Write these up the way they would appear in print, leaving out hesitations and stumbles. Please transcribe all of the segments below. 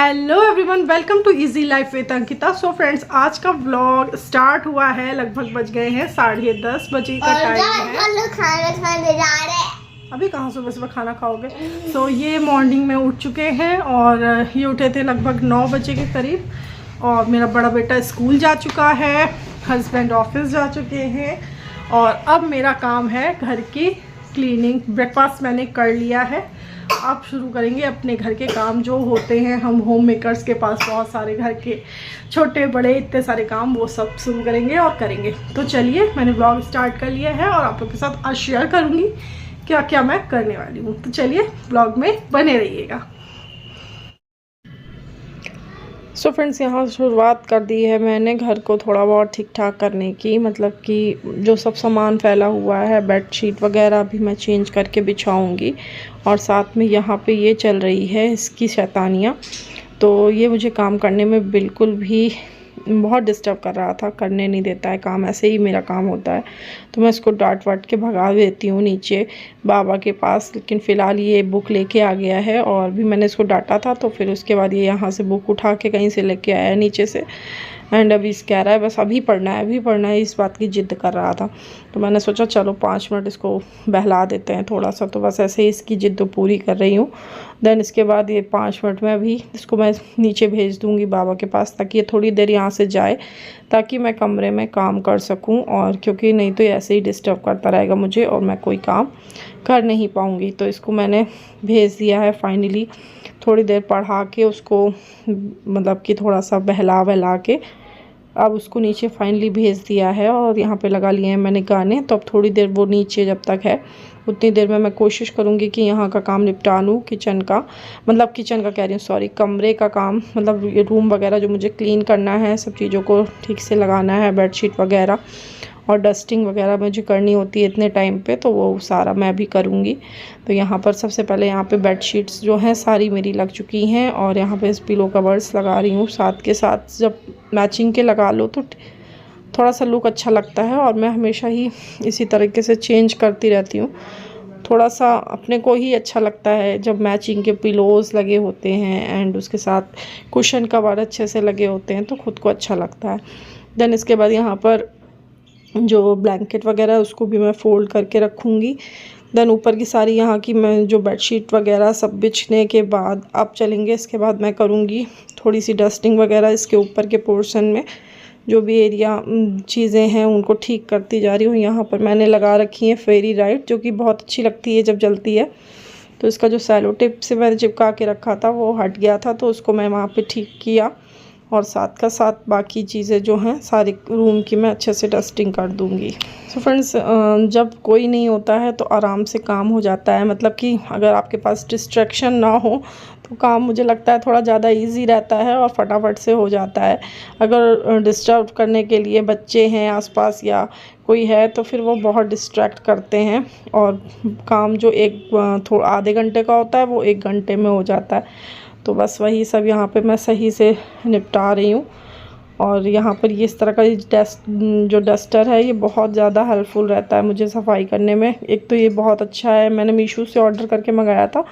Hello everyone, welcome to easy life with Ankita. So friends, आज का vlog start हुआ है, लगभग बज गए हैं 10:30 बजे का टाइम है। अभी कहाँ सुबह सुबह खाना खाओगे। सो ये मॉर्निंग में उठ चुके हैं और ये उठे थे लगभग 9 बजे के करीब। और मेरा बड़ा बेटा स्कूल जा चुका है, हस्बैंड ऑफिस जा चुके हैं और अब मेरा काम है घर की क्लीनिंग। ब्रेकफास्ट मैंने कर लिया है, अब शुरू करेंगे अपने घर के काम जो होते हैं। हम होम मेकर्स के पास बहुत सारे घर के छोटे बड़े इतने सारे काम, वो सब शुरू करेंगे और करेंगे। तो चलिए, मैंने ब्लॉग स्टार्ट कर लिया है और आप लोग के साथ आज शेयर करूँगी क्या क्या मैं करने वाली हूँ। तो चलिए ब्लॉग में बने रहिएगा। सो फ्रेंड्स, यहाँ शुरुआत कर दी है मैंने घर को थोड़ा बहुत ठीक ठाक करने की। मतलब कि जो सब सामान फैला हुआ है, बेडशीट वगैरह भी मैं चेंज करके बिछाऊंगी। और साथ में यहाँ पे ये चल रही है इसकी शैतानियाँ, तो ये मुझे काम करने में बिल्कुल भी बहुत डिस्टर्ब कर रहा था, करने नहीं देता है काम। ऐसे ही मेरा काम होता है, तो मैं इसको डांट वाट के भगा देती हूँ नीचे बाबा के पास। लेकिन फ़िलहाल ये बुक लेके आ गया है और भी मैंने इसको डांटा था, तो फिर उसके बाद ये यहाँ से बुक उठा के कहीं से लेके आया है नीचे से। एंड अभी कह रहा है बस अभी पढ़ना है, अभी पढ़ना है, इस बात की ज़िद कर रहा था। तो मैंने सोचा चलो 5 मिनट इसको बहला देते हैं थोड़ा सा, तो बस ऐसे ही इसकी ज़िद तो पूरी कर रही हूँ। देन इसके बाद ये 5 मिनट में अभी इसको मैं नीचे भेज दूँगी बाबा के पास, ताकि ये थोड़ी देर यहाँ से जाए, ताकि मैं कमरे में काम कर सकूँ। और क्योंकि नहीं तो ऐसे ही डिस्टर्ब करता रहेगा मुझे और मैं कोई काम कर नहीं पाऊँगी। तो इसको मैंने भेज दिया है फाइनली, थोड़ी देर पढ़ा के उसको, मतलब कि थोड़ा सा बहला के अब उसको नीचे फाइनली भेज दिया है। और यहाँ पे लगा लिए हैं मैंने गाने, तो अब थोड़ी देर वो नीचे जब तक है उतनी देर में मैं कोशिश करूँगी कि यहाँ का काम निपटा लूँ, किचन का, मतलब किचन का कह रही हूँ, सॉरी, कमरे का काम। मतलब ये रूम वगैरह जो मुझे क्लीन करना है, सब चीज़ों को ठीक से लगाना है, बेडशीट वगैरह और डस्टिंग वगैरह मुझे करनी होती है इतने टाइम पे, तो वो सारा मैं भी करूँगी। तो यहाँ पर सबसे पहले यहाँ पे बेडशीट्स जो हैं सारी मेरी लग चुकी हैं और यहाँ पे पिलो कवर्स लगा रही हूँ। साथ के साथ जब मैचिंग के लगा लो तो थोड़ा सा लुक अच्छा लगता है, और मैं हमेशा ही इसी तरीके से चेंज करती रहती हूँ। थोड़ा सा अपने को ही अच्छा लगता है जब मैचिंग के पिलोज़ लगे होते हैं एंड उसके साथ कुशन कवर अच्छे से लगे होते हैं, तो ख़ुद को अच्छा लगता है। देन इसके बाद यहाँ पर जो ब्लैंकेट वगैरह है उसको भी मैं फ़ोल्ड करके रखूँगी। देन ऊपर की सारी यहाँ की मैं जो बेडशीट वगैरह सब बिछने के बाद अब चलेंगे, इसके बाद मैं करूँगी थोड़ी सी डस्टिंग वगैरह इसके ऊपर के पोर्शन में, जो भी एरिया चीज़ें हैं उनको ठीक करती जा रही हूँ। यहाँ पर मैंने लगा रखी है फेरी लाइट, जो कि बहुत अच्छी लगती है जब जलती है। तो इसका जो सैलो टिप से मैंने चिपका के रखा था वो हट गया था, तो उसको मैं वहाँ पे ठीक किया। और साथ का साथ बाकी चीज़ें जो हैं सारे रूम की मैं अच्छे से डस्टिंग कर दूँगी। सो फ्रेंड्स, जब कोई नहीं होता है तो आराम से काम हो जाता है। मतलब कि अगर आपके पास डिस्ट्रैक्शन ना हो तो काम मुझे लगता है थोड़ा ज़्यादा इजी रहता है और फटाफट से हो जाता है। अगर डिस्टर्ब करने के लिए बच्चे हैं आसपास या कोई है तो फिर वो बहुत डिस्ट्रैक्ट करते हैं, और काम जो आधे घंटे का होता है वो 1 घंटे में हो जाता है। तो बस वही सब यहाँ पे मैं सही से निपटा रही हूँ। और यहाँ पर ये इस तरह का जो डस्टर है ये बहुत ज़्यादा हेल्पफुल रहता है मुझे सफाई करने में। एक तो ये बहुत अच्छा है, मैंने मीशो से ऑर्डर करके मंगाया था,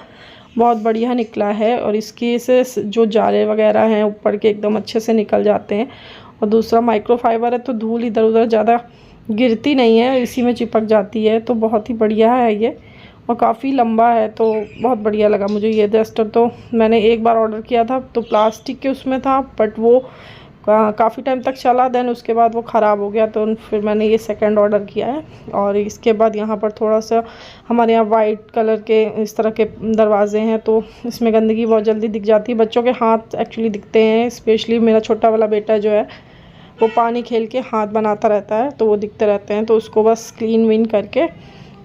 बहुत बढ़िया निकला है। और इसकी से जो जाले वगैरह हैं ऊपर के एकदम अच्छे से निकल जाते हैं। और दूसरा माइक्रोफाइबर है, तो धूल इधर उधर ज़्यादा गिरती नहीं है, इसी में चिपक जाती है, तो बहुत ही बढ़िया है ये। और काफ़ी लंबा है, तो बहुत बढ़िया लगा मुझे ये डस्टर। तो मैंने एक बार ऑर्डर किया था तो प्लास्टिक के उसमें था, बट वो काफ़ी टाइम तक चला। देन उसके बाद वो ख़राब हो गया, तो फिर मैंने ये सेकंड ऑर्डर किया है। और इसके बाद यहाँ पर थोड़ा सा हमारे यहाँ वाइट कलर के इस तरह के दरवाजे हैं, तो इसमें गंदगी बहुत जल्दी दिख जाती है। बच्चों के हाथ एक्चुअली दिखते हैं, स्पेशली मेरा छोटा वाला बेटा जो है वो पानी खेल के हाथ बनाता रहता है, तो वो दिखते रहते हैं। तो उसको बस क्लीन विन करके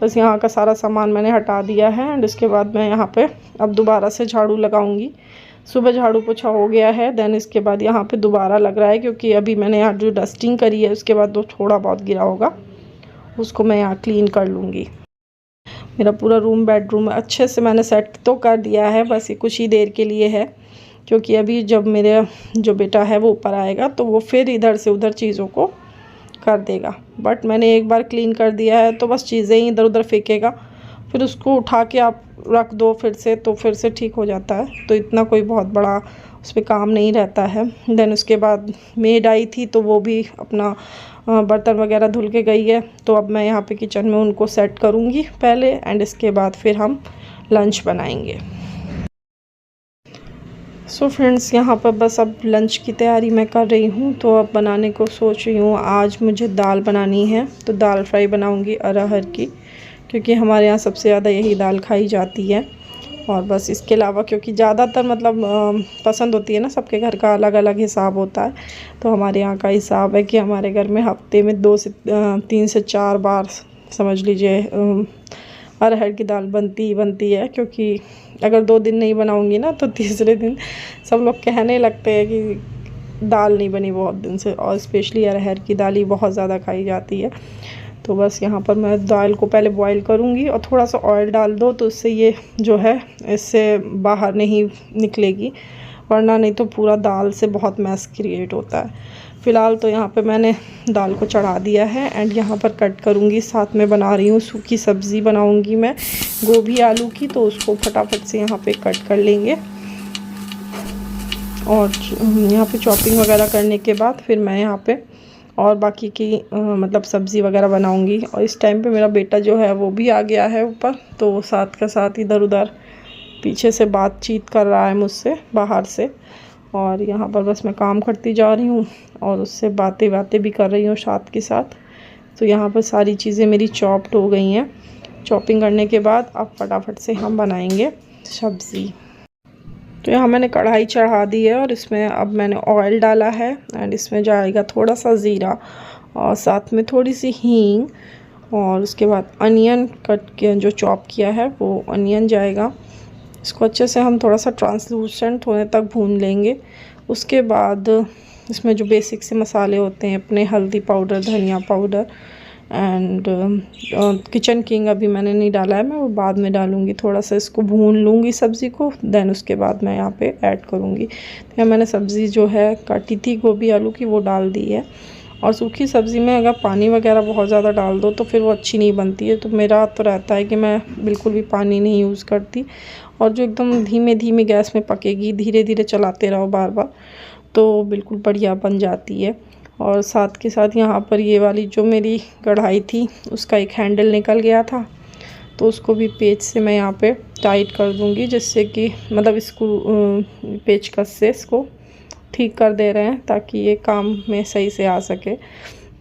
बस यहाँ का सारा सामान मैंने हटा दिया है। एंड उसके बाद मैं यहाँ पे अब दोबारा से झाड़ू लगाऊंगी। सुबह झाड़ू पोछा हो गया है, देन इसके बाद यहाँ पे दोबारा लग रहा है, क्योंकि अभी मैंने यहाँ जो डस्टिंग करी है उसके बाद तो थोड़ा बहुत गिरा होगा, उसको मैं यहाँ क्लीन कर लूँगी। मेरा पूरा रूम बेडरूम अच्छे से मैंने सेट तो कर दिया है, बस ये कुछ ही देर के लिए है, क्योंकि अभी जब मेरे जो बेटा है वो ऊपर आएगा तो वो फिर इधर से उधर चीज़ों को कर देगा। बट मैंने एक बार क्लीन कर दिया है तो बस चीज़ें ही इधर उधर फेंकेगा, फिर उसको उठा के आप रख दो फिर से, तो फिर से ठीक हो जाता है। तो इतना कोई बहुत बड़ा उस पर काम नहीं रहता है। देन उसके बाद मेड आई थी तो वो भी अपना बर्तन वगैरह धुल के गई है। तो अब मैं यहाँ पे किचन में उनको सेट करूँगी पहले, एंड इसके बाद फिर हम लंच बनाएंगे। सो फ्रेंड्स, यहाँ पर बस अब लंच की तैयारी मैं कर रही हूँ। तो अब बनाने को सोच रही हूँ, आज मुझे दाल बनानी है। तो दाल फ्राई बनाऊँगी अरहर की, क्योंकि हमारे यहाँ सबसे ज़्यादा यही दाल खाई जाती है। और बस इसके अलावा क्योंकि ज़्यादातर मतलब पसंद होती है ना, सबके घर का अलग अलग हिसाब होता है। तो हमारे यहाँ का हिसाब है कि हमारे घर में हफ्ते में 2 से 3 से 4 बार समझ लीजिए अरहर की दाल बनती है। क्योंकि अगर 2 दिन नहीं बनाऊंगी ना तो तीसरे दिन सब लोग कहने लगते हैं कि दाल नहीं बनी बहुत दिन से, और स्पेशली अरहर की दाल ही बहुत ज़्यादा खाई जाती है। तो बस यहाँ पर मैं दाल को पहले बॉईल करूँगी और थोड़ा सा ऑयल डाल दो तो इससे ये जो है इससे बाहर नहीं निकलेगी, वरना नहीं तो पूरा दाल से बहुत मैस क्रिएट होता है। फ़िलहाल तो यहाँ पे मैंने दाल को चढ़ा दिया है एंड यहाँ पर कट करूँगी। साथ में बना रही हूँ सूखी सब्ज़ी बनाऊँगी मैं गोभी आलू की, तो उसको फटाफट से यहाँ पे कट कर लेंगे। और यहाँ पे चॉपिंग वगैरह करने के बाद फिर मैं यहाँ पे और बाकी की मतलब सब्ज़ी वगैरह बनाऊँगी। और इस टाइम पे मेरा बेटा जो है वो भी आ गया है ऊपर, तो वो साथ का साथ इधर उधर पीछे से बातचीत कर रहा है मुझसे बाहर से। और यहाँ पर बस मैं काम करती जा रही हूँ और उससे बातें भी कर रही हूँ साथ के साथ। तो यहाँ पर सारी चीज़ें मेरी चॉप्ड हो गई हैं। चॉपिंग करने के बाद अब फटाफट से हम बनाएंगे सब्ज़ी। तो यहाँ मैंने कढ़ाई चढ़ा दी है और इसमें अब मैंने ऑयल डाला है एंड इसमें जाएगा थोड़ा सा ज़ीरा और साथ में थोड़ी सी हींग, और उसके बाद अनियन कट के जो चॉप किया है वो अनियन जाएगा। इसको अच्छे से हम थोड़ा सा ट्रांसलूसेंट होने तक भून लेंगे। उसके बाद इसमें जो बेसिक से मसाले होते हैं अपने, हल्दी पाउडर, धनिया पाउडर एंड किचन किंग अभी मैंने नहीं डाला है, मैं वो बाद में डालूँगी। थोड़ा सा इसको भून लूँगी सब्ज़ी को, देन उसके बाद मैं यहाँ पे ऐड करूँगी। तो यहाँ मैंने सब्ज़ी जो है काटी थी गोभी आलू की वो डाल दी है। और सूखी सब्ज़ी में अगर पानी वगैरह बहुत ज़्यादा डाल दो तो फिर वो अच्छी नहीं बनती है। तो मेरा तो रहता है कि मैं बिल्कुल भी पानी नहीं यूज़ करती, और जो एकदम धीमे धीमे गैस में पकेगी, धीरे धीरे चलाते रहो बार बार, तो बिल्कुल बढ़िया बन जाती है। और साथ के साथ यहाँ पर ये वाली जो मेरी कढ़ाई थी उसका एक हैंडल निकल गया था, तो उसको भी पेच से मैं यहाँ पे टाइट कर दूँगी, जिससे कि मतलब इसको पेचकस से इसको ठीक कर दे रहे हैं ताकि ये काम में सही से आ सके।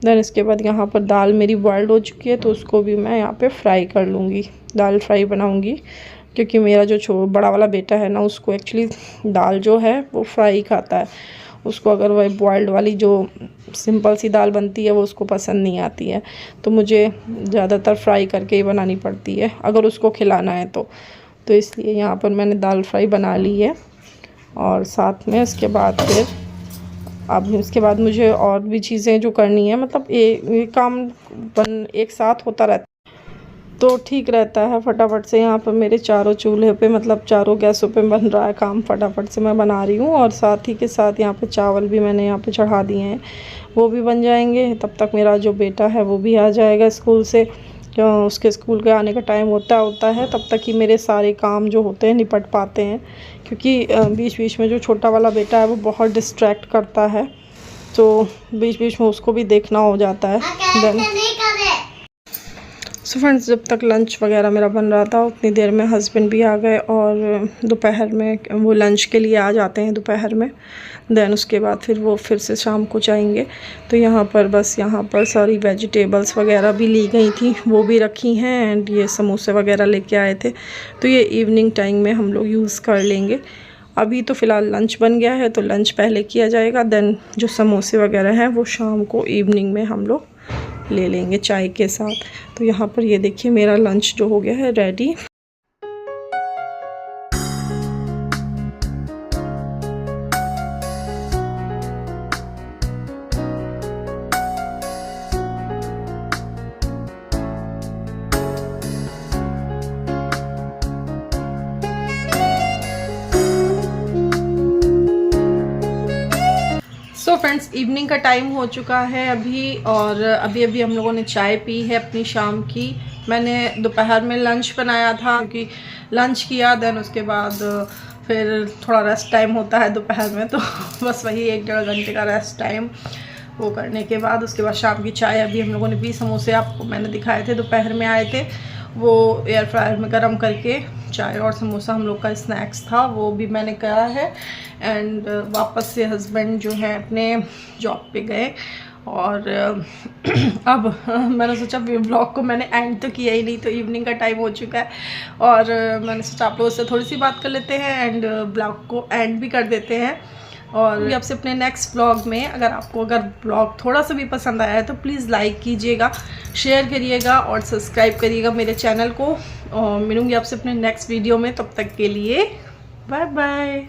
देन इसके बाद यहाँ पर दाल मेरी बॉइल्ड हो चुकी है, तो उसको भी मैं यहाँ पे फ्राई कर लूँगी। दाल फ्राई बनाऊँगी क्योंकि मेरा जो बड़ा वाला बेटा है ना, उसको एक्चुअली दाल जो है वो फ्राई खाता है। उसको अगर वह बॉइल्ड वाली जो सिंपल सी दाल बनती है वो उसको पसंद नहीं आती है, तो मुझे ज़्यादातर फ्राई करके ही बनानी पड़ती है अगर उसको खिलाना है तो इसलिए यहाँ पर मैंने दाल फ्राई बना ली है। और साथ में इसके बाद फिर अब इसके बाद मुझे और भी चीज़ें जो करनी है, मतलब ये काम एक साथ होता रहता तो ठीक रहता है। फटाफट से यहाँ पर मेरे चारों चूल्हे पे मतलब चारों गैसों पे बन रहा है काम, फटाफट से मैं बना रही हूँ। और साथ ही के साथ यहाँ पे चावल भी मैंने यहाँ पे चढ़ा दिए हैं, वो भी बन जाएंगे। तब तक मेरा जो बेटा है वो भी आ जाएगा स्कूल से, उसके स्कूल के आने का टाइम होता है। तब तक ही मेरे सारे काम जो होते हैं निपट पाते हैं, क्योंकि बीच बीच में जो छोटा वाला बेटा है वो बहुत डिस्ट्रैक्ट करता है, तो बीच बीच में उसको भी देखना हो जाता है। देन सो फ्रेंड्स, जब तक लंच वगैरह मेरा बन रहा था उतनी देर में हस्बैंड भी आ गए और दोपहर में वो लंच के लिए आ जाते हैं दोपहर में। देन उसके बाद फिर वो फिर से शाम को जाएंगे। तो यहाँ पर सारी वेजिटेबल्स वगैरह भी ली गई थी, वो भी रखी हैं एंड ये समोसे वगैरह लेके आए थे, तो ये इवनिंग टाइम में हम लोग यूज़ कर लेंगे। अभी तो फ़िलहाल लंच बन गया है तो लंच पहले किया जाएगा, देन जो समोसे वगैरह हैं वो शाम को इवनिंग में हम लोग ले लेंगे चाय के साथ। तो यहाँ पर ये देखिए मेरा लंच जो हो गया है रेडी। सो फ्रेंड्स, इवनिंग का टाइम हो चुका है अभी, और अभी हम लोगों ने चाय पी है अपनी शाम की। मैंने दोपहर में लंच बनाया था, क्योंकि लंच किया, देन उसके बाद फिर थोड़ा रेस्ट टाइम होता है दोपहर में, तो बस वही 1-1.5 घंटे का रेस्ट टाइम वो करने के बाद उसके बाद शाम की चाय अभी हम लोगों ने पी। समोसे आपको मैंने दिखाए थे, दोपहर में आए थे, वो एयर फ्रायर में गरम करके चाय और समोसा हम लोग का स्नैक्स था, वो भी मैंने करा है। एंड वापस से हस्बैंड जो है अपने जॉब पे गए और अब मैंने सोचा ब्लॉग को मैंने एंड तो किया ही नहीं, तो इवनिंग का टाइम हो चुका है और मैंने सोचा आप लोगों से थोड़ी सी बात कर लेते हैं एंड ब्लॉग को एंड भी कर देते हैं। और आपसे अपने नेक्स्ट ब्लॉग में अगर ब्लॉग थोड़ा सा भी पसंद आया है तो प्लीज़ लाइक कीजिएगा, शेयर करिएगा और सब्सक्राइब करिएगा मेरे चैनल को। और मिलूँगी आपसे अपने नेक्स्ट वीडियो में, तब तक के लिए बाय बाय।